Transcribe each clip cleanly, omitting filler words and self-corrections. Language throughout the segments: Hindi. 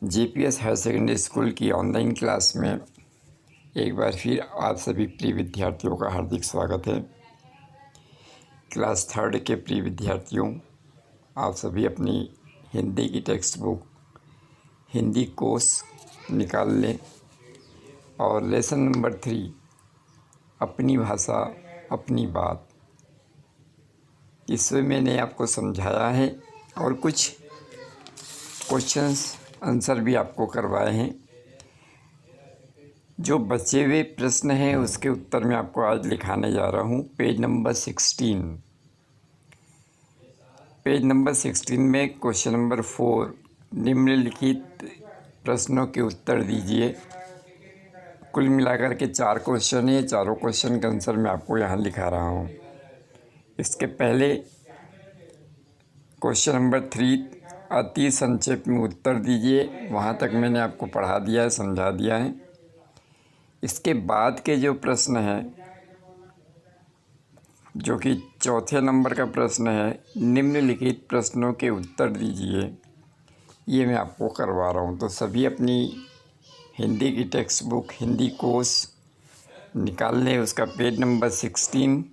जेपीएस हायर सेकेंडरी स्कूल की ऑनलाइन क्लास में एक बार फिर आप सभी प्रिय विद्यार्थियों का हार्दिक स्वागत है। क्लास थर्ड के प्रिय विद्यार्थियों, आप सभी अपनी हिंदी की टेक्स्ट बुक हिंदी कोर्स निकाल लें और लेसन नंबर 3 अपनी भाषा अपनी बात, इसमें मैंने आपको समझाया है और कुछ क्वेश्चंस आंसर भी आपको करवाए हैं। जो बचे हुए प्रश्न हैं उसके उत्तर मैं आपको आज लिखाने जा रहा हूँ। पेज नंबर 16 में क्वेश्चन नंबर 4 निम्नलिखित प्रश्नों के उत्तर दीजिए। कुल मिलाकर के 4 क्वेश्चन हैं। चारों क्वेश्चन का आंसर मैं आपको यहाँ लिखा रहा हूँ। इसके पहले क्वेश्चन नंबर 3 अति संक्षेप में उत्तर दीजिए। वहाँ तक मैंने आपको पढ़ा दिया है, समझा दिया है। इसके बाद के जो प्रश्न हैं, जो कि चौथे नंबर का प्रश्न है, निम्नलिखित प्रश्नों के उत्तर दीजिए, ये मैं आपको करवा रहा हूँ। तो सभी अपनी हिंदी की टेक्स्ट बुक हिंदी कोर्स निकाल लें। उसका पेज नंबर 16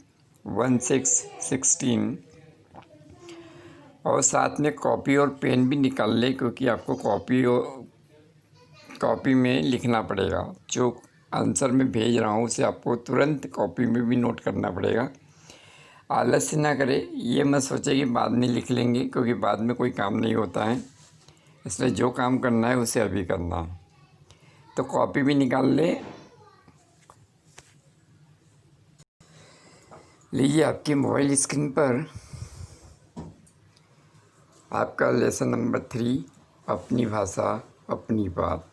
और साथ में कॉपी और पेन भी निकाल लें, क्योंकि आपको कॉपी में लिखना पड़ेगा। जो आंसर मैं भेज रहा हूँ उसे आपको तुरंत कॉपी में भी नोट करना पड़ेगा। आलस्य ना करें, ये मत सोचे कि बाद में लिख लेंगे, क्योंकि बाद में कोई काम नहीं होता है। इसलिए जो काम करना है उसे अभी करना है। तो कॉपी भी निकाल लें। लीजिए, आपकी मोबाइल स्क्रीन पर आपका लेसन नंबर 3 अपनी भाषा अपनी बात,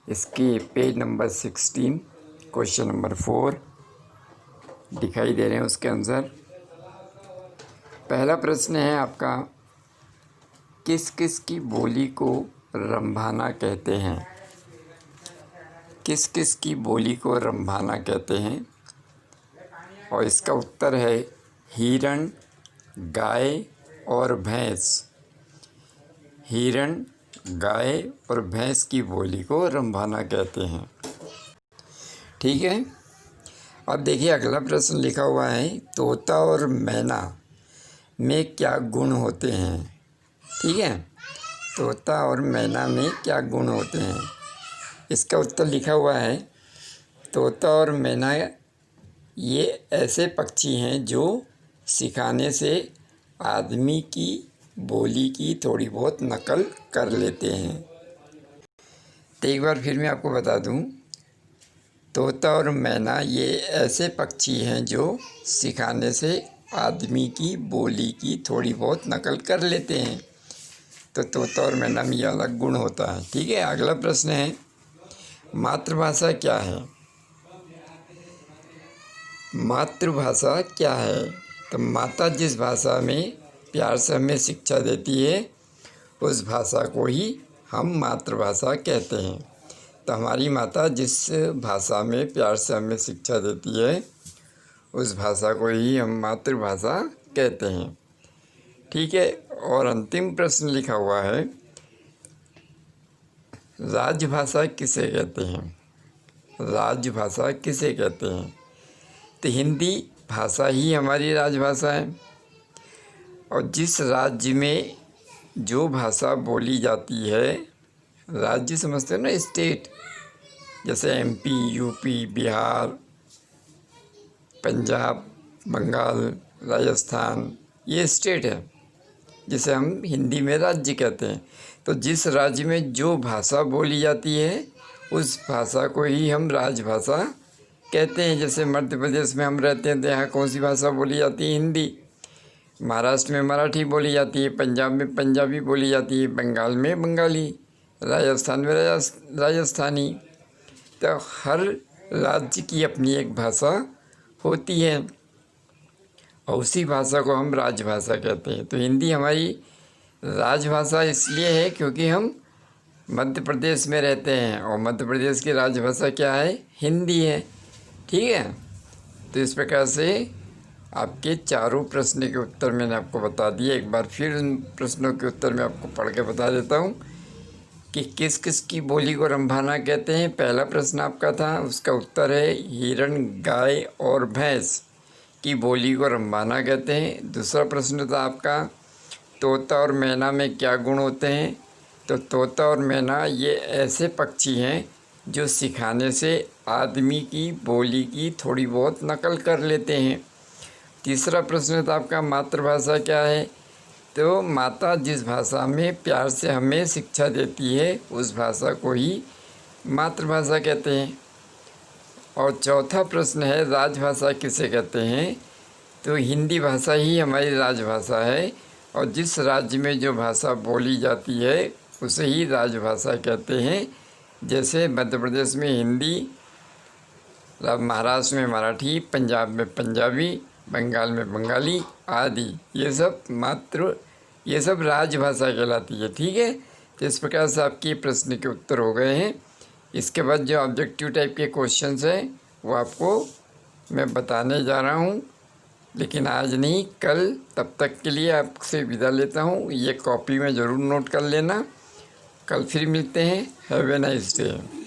इसके पेज नंबर 16 क्वेश्चन नंबर 4 दिखाई दे रहे हैं। उसके आंसर, पहला प्रश्न है आपका, किस किस की बोली को रंभाना कहते हैं? किस किस की बोली को रंभाना कहते हैं? और इसका उत्तर है हिरण, गाय और भैंस। हिरण, गाय और भैंस की बोली को रंभाना कहते हैं। ठीक है। अब देखिए, अगला प्रश्न लिखा हुआ है, तोता और मैना में क्या गुण होते हैं? ठीक है, तोता और मैना में क्या गुण होते हैं? इसका उत्तर लिखा हुआ है, तोता और मैना ये ऐसे पक्षी हैं जो सिखाने से आदमी की बोली की थोड़ी बहुत नकल कर लेते हैं। तो एक बार फिर मैं आपको बता दूं, तोता और मैना ये ऐसे पक्षी हैं जो सिखाने से आदमी की बोली की थोड़ी बहुत नकल कर लेते हैं। तो तोता और मैना में यह अलग गुण होता है। ठीक है। अगला प्रश्न है, मातृभाषा क्या है? मातृभाषा क्या है? तो माता जिस भाषा में प्यार से हमें शिक्षा देती है उस भाषा को ही हम मातृभाषा कहते हैं। तो हमारी माता जिस भाषा में प्यार से हमें शिक्षा देती है उस भाषा को ही हम मातृभाषा कहते हैं। ठीक है। और अंतिम प्रश्न लिखा हुआ है, राजभाषा किसे कहते हैं? राजभाषा किसे कहते हैं? तो हिंदी भाषा ही हमारी राजभाषा है। और जिस राज्य में जो भाषा बोली जाती है, राज्य समझते हो ना, स्टेट, जैसे एमपी, यूपी, बिहार, पंजाब, बंगाल, राजस्थान, ये स्टेट है जिसे हम हिंदी में राज्य कहते हैं। तो जिस राज्य में जो भाषा बोली जाती है उस भाषा को ही हम राजभाषा कहते हैं। जैसे मध्य प्रदेश में हम रहते हैं तो यहाँ कौन सी भाषा बोली जाती है? हिंदी। महाराष्ट्र में मराठी बोली जाती है, पंजाब में पंजाबी बोली जाती है, बंगाल में बंगाली, राजस्थान में राजस्थानी। तो हर राज्य की अपनी एक भाषा होती है और उसी भाषा को हम राजभाषा कहते हैं। तो हिंदी हमारी राजभाषा इसलिए है क्योंकि हम मध्य प्रदेश में रहते हैं और मध्य प्रदेश की राजभाषा क्या है? हिंदी है। ठीक है। तो इस प्रकार से आपके चारों प्रश्न के उत्तर मैंने आपको बता दिए। एक बार फिर उन प्रश्नों के उत्तर मैं आपको पढ़ के बता देता हूँ। कि किस किस की बोली को रंभाना कहते हैं। पहला प्रश्न आपका था, उसका उत्तर है हिरण, गाय और भैंस की बोली को रंभाना कहते हैं। दूसरा प्रश्न था आपका, तोता और मैना में क्या गुण होते हैं। तो तोता और मैना ये ऐसे पक्षी हैं जो सिखाने से आदमी की बोली की थोड़ी बहुत नकल कर लेते हैं। तीसरा प्रश्न था आपका, मातृभाषा क्या है। तो माता जिस भाषा में प्यार से हमें शिक्षा देती है उस भाषा को ही मातृभाषा कहते हैं। और चौथा प्रश्न है, राजभाषा किसे कहते हैं। तो हिंदी भाषा ही हमारी राजभाषा है और जिस राज्य में जो भाषा बोली जाती है उसे ही राजभाषा कहते हैं। जैसे मध्य प्रदेश में हिंदी, महाराष्ट्र में मराठी, पंजाब में पंजाबी, बंगाल में बंगाली आदि, ये सब राजभाषा कहलाती है। ठीक है, तो इस प्रकार से आपके प्रश्न के उत्तर हो गए हैं। इसके बाद जो ऑब्जेक्टिव टाइप के क्वेश्चंस हैं वो आपको मैं बताने जा रहा हूँ, लेकिन आज नहीं, कल। तब तक के लिए आपसे विदा लेता हूँ। ये कॉपी में ज़रूर नोट कर लेना। कल फिर मिलते हैं। Have a nice day.